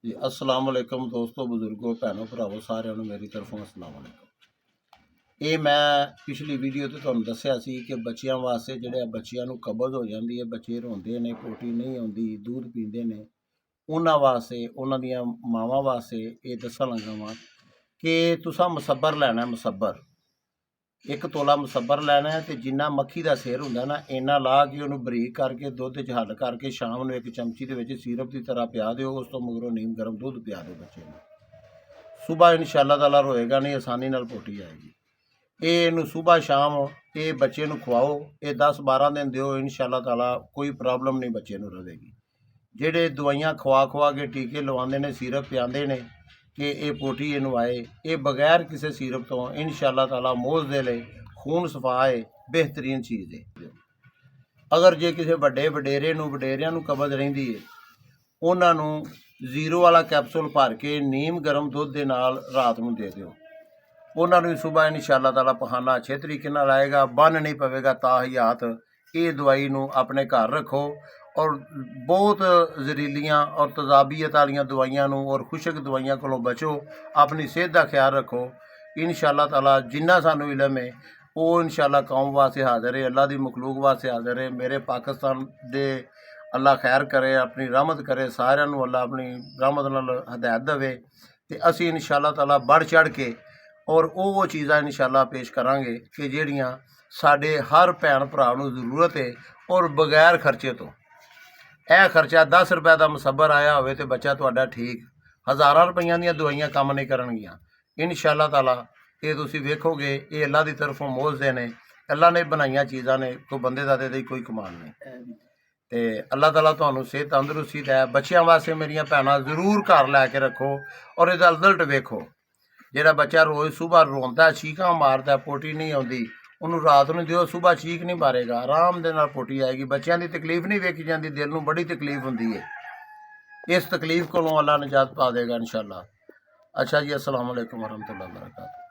जी अस्सलाम वालेकुम दोस्तों बुजुर्गों भैनों भरावो सारिਆਂ ਨੂੰ मेरी तरफों अस्सलाम वालेकुम। ਇਹ ਮੈਂ ਪਿਛਲੀ ਵੀਡੀਓ ਤੇ ਤੁਹਾਨੂੰ ਦੱਸਿਆ ਸੀ ਕਿ ਬੱਚਿਆਂ ਵਾਸਤੇ ਜਿਹੜੇ ਬੱਚਿਆਂ ਨੂੰ ਕਬਜ਼ ਹੋ ਜਾਂਦੀ ਹੈ, ਬੱਚੇ ਰੋਂਦੇ ਨੇ, ਪੋਟੀ ਨਹੀਂ ਆਉਂਦੀ, ਦੁੱਧ ਪੀਂਦੇ ਨੇ, ਉਹਨਾਂ ਵਾਸਤੇ ਉਹਨਾਂ ਦੀਆਂ ਮਾਵਾਂ ਵਾਸਤੇ ਇਹ ਦੱਸਣ ਲੱਗਾ ਵਾਂ ਕਿ ਤੁਸੀਂ ਮੁਸੱਬਰ ਲੈਣਾ। ਮੁਸੱਬਰ 1 ਤੋਲਾ ਮੁਸੱਬਰ ਲੈਣਾ ਹੈ ਤੇ ਜਿੰਨਾ ਮੱਖੀ ਦਾ ਸਿਰ ਹੁੰਦਾ ਨਾ ਇੰਨਾ ਲਾ ਕੇ ਉਹਨੂੰ ਬਰੀਕ ਕਰਕੇ ਦੁੱਧ 'ਚ ਹੱਲ ਕਰਕੇ ਸ਼ਾਮ ਨੂੰ 1 ਚਮਚੀ ਦੇ ਵਿੱਚ ਸੀਰਪ ਦੀ ਤਰ੍ਹਾਂ ਪਿਆ ਦਿਓ। ਉਸ ਤੋਂ ਮਗਰੋਂ ਨੀਮ ਗਰਮ ਦੁੱਧ ਪਿਆ ਦਿਓ ਬੱਚੇ ਨੂੰ। ਸੁਬਾਹ ਇਨਸ਼ਾਅੱਲਾ ਤਾਲਾ ਰੋਏਗਾ ਨਹੀਂ, ਆਸਾਨੀ ਨਾਲ ਪੋਟੀ ਆਏਗੀ। ਇਹ ਇਹਨੂੰ ਸੁਬਾਹ ਸ਼ਾਮ ਇਹ ਬੱਚੇ ਨੂੰ ਖਵਾਓ। ਇਹ 10-12 ਦਿਨ ਦਿਓ, ਇਨਸ਼ਾਅੱਲਾ ਤਾਲਾ ਕੋਈ ਪ੍ਰੋਬਲਮ ਨਹੀਂ ਬੱਚੇ ਨੂੰ ਰਹੇਗੀ। ਜਿਹੜੇ ਦਵਾਈਆਂ ਖਵਾ ਕੇ ਟੀਕੇ ਲਵਾਉਂਦੇ ਨੇ, ਸੀਰਪ ਪਿਆਉਂਦੇ ਨੇ ਕਿ ਇਹ ਪੋਟੀ ਇਹਨੂੰ ਆਏ, ਇਹ ਬਗੈਰ ਕਿਸੇ ਸੀਰਪ ਤੋਂ ਇਨਸ਼ਾਅੱਲਾ ਤਾਲਾ ਮੌਜ ਦੇ ਲਈ ਖੂਨ ਸਫਾ ਹੈ, ਬਿਹਤਰੀਨ ਚੀਜ਼ ਹੈ। ਅਗਰ ਜੇ ਕਿਸੇ ਵੱਡੇ ਵਡੇਰਿਆਂ ਨੂੰ ਕਬਜ਼ ਰਹਿੰਦੀ ਹੈ, ਉਹਨਾਂ ਨੂੰ ਜ਼ੀਰੋ ਵਾਲਾ ਕੈਪਸੂਲ ਭਰ ਕੇ ਨੀਮ ਗਰਮ ਦੁੱਧ ਦੇ ਨਾਲ ਰਾਤ ਨੂੰ ਦੇ ਦਿਓ। ਉਹਨਾਂ ਨੂੰ ਸੁਬਾਹ ਇਨਸ਼ਾਅੱਲਾ ਤਾਲਾ ਪਖਾਨਾ ਅੱਛੇ ਤਰੀਕੇ ਨਾਲ ਆਏਗਾ, ਬੰਨ ਨਹੀਂ ਪਵੇਗਾ ਤਾਹਿਆਤ। ਇਹ ਦਵਾਈ ਨੂੰ ਆਪਣੇ ਘਰ ਰੱਖੋ ਔਰ ਬਹੁਤ ਜ਼ਹਿਰੀਲੀਆਂ ਔਰ ਤਜ਼ਾਬੀਅਤ ਵਾਲੀਆਂ ਦਵਾਈਆਂ ਨੂੰ ਔਰ ਖੁਸ਼ਕ ਦਵਾਈਆਂ ਕੋਲੋਂ ਬਚੋ। ਆਪਣੀ ਸਿਹਤ ਦਾ ਖਿਆਲ ਰੱਖੋ। ਇਨਸ਼ਾਅੱਲਾ ਤਾਲਾ ਜਿੰਨਾ ਸਾਨੂੰ ਇਲਮ ਹੈ ਉਹ ਇਨਸ਼ਾਅੱਲਾ ਕੌਮ ਵਾਸਤੇ ਹਾਜ਼ਰ ਹੈ, ਅੱਲਾ ਦੀ ਮਖਲੂਕ ਵਾਸਤੇ ਹਾਜ਼ਰ ਹੈ। ਮੇਰੇ ਪਾਕਿਸਤਾਨ ਦੇ ਅੱਲਾ ਖੈਰ ਕਰੇ, ਆਪਣੀ ਰਹਿਮਤ ਕਰੇ, ਸਾਰਿਆਂ ਨੂੰ ਅੱਲਾ ਆਪਣੀ ਰਹਿਮਤ ਨਾਲ ਹਦਾਇਤ ਦੇਵੇ ਤੇ ਅਸੀਂ ਇਨਸ਼ਾਅੱਲਾ ਤਾਲਾ बढ़ चढ़ के ਔਰ ਉਹ ਚੀਜ਼ਾਂ ਇਨਸ਼ਾਅੱਲਾ ਪੇਸ਼ ਕਰਾਂਗੇ ਕਿ ਜਿਹੜੀਆਂ ਸਾਡੇ ਹਰ ਭੈਣ ਭਰਾ ਨੂੰ ਜ਼ਰੂਰਤ ਹੈ ਔਰ ਬਗੈਰ ਖਰਚੇ ਤੋਂ। ਇਹ ਖਰਚਾ 10 ਰੁਪਏ ਦਾ ਮੁਸੱਬਰ ਆਇਆ ਹੋਵੇ ਤੇ ਬੱਚਾ ਤੁਹਾਡਾ ਠੀਕ, ਹਜ਼ਾਰਾਂ ਰੁਪਈਆਂ ਦੀਆਂ ਦਵਾਈਆਂ ਕੰਮ ਨਹੀਂ ਕਰਨਗੀਆਂ। ਇਨਸ਼ਾਅੱਲਾ ਤਾਲਾ ਇਹ ਤੁਸੀਂ ਵੇਖੋਗੇ, ਇਹ ਅੱਲਾ ਦੀ ਤਰਫੋਂ ਮੌਜਜ਼ੇ ਨੇ, ਅੱਲਾ ਨੇ ਬਣਾਈਆਂ ਚੀਜ਼ਾਂ ਨੇ, ਕੋਈ ਬੰਦੇ ਦਾ ਦੇ ਕੋਈ ਕਮਾਲ ਨਹੀਂ। ਤੇ ਅੱਲਾ ਤਾਲਾ ਤੁਹਾਨੂੰ ਸਿਹਤ ਤੰਦਰੁਸਤੀ ਦੇ। ਬੱਚਿਆਂ ਵਾਸਤੇ ਮੇਰੀਆਂ ਭੈਣਾਂ ਜ਼ਰੂਰ ਘਰ ਲੈ ਕੇ ਰੱਖੋ ਔਰ ਇਹਦਾ ਰਿਜ਼ਲਟ ਵੇਖੋ। ਜਿਹੜਾ ਬੱਚਾ ਰੋਜ਼ ਸੁਬਾਹ ਰੋਂਦਾ, ਚੀਕਾਂ ਮਾਰਦਾ, ਪੋਟੀ ਨਹੀਂ ਆਉਂਦੀ, ਉਹਨੂੰ ਰਾਤ ਨੂੰ ਦਿਓ, ਸੁਬਾਹ ਚੀਕ ਨਹੀਂ ਮਾਰੇਗਾ, ਆਰਾਮ ਦੇ ਨਾਲ ਪੋਟੀ ਆਏਗੀ। ਬੱਚਿਆਂ ਦੀ ਤਕਲੀਫ ਨਹੀਂ ਵੇਖੀ ਜਾਂਦੀ, ਦਿਲ ਨੂੰ ਬੜੀ ਤਕਲੀਫ ਹੁੰਦੀ ਹੈ। ਇਸ ਤਕਲੀਫ ਕੋਲੋਂ ਅੱਲਾ ਨਿਜਾਤ ਪਾ ਦੇਗਾ ਇਨਸ਼ਾਅੱਲਾ। ਅੱਛਾ ਜੀ, अस्सलाम वालेकुम वरहमतुल्लाहि वबरकातुहू।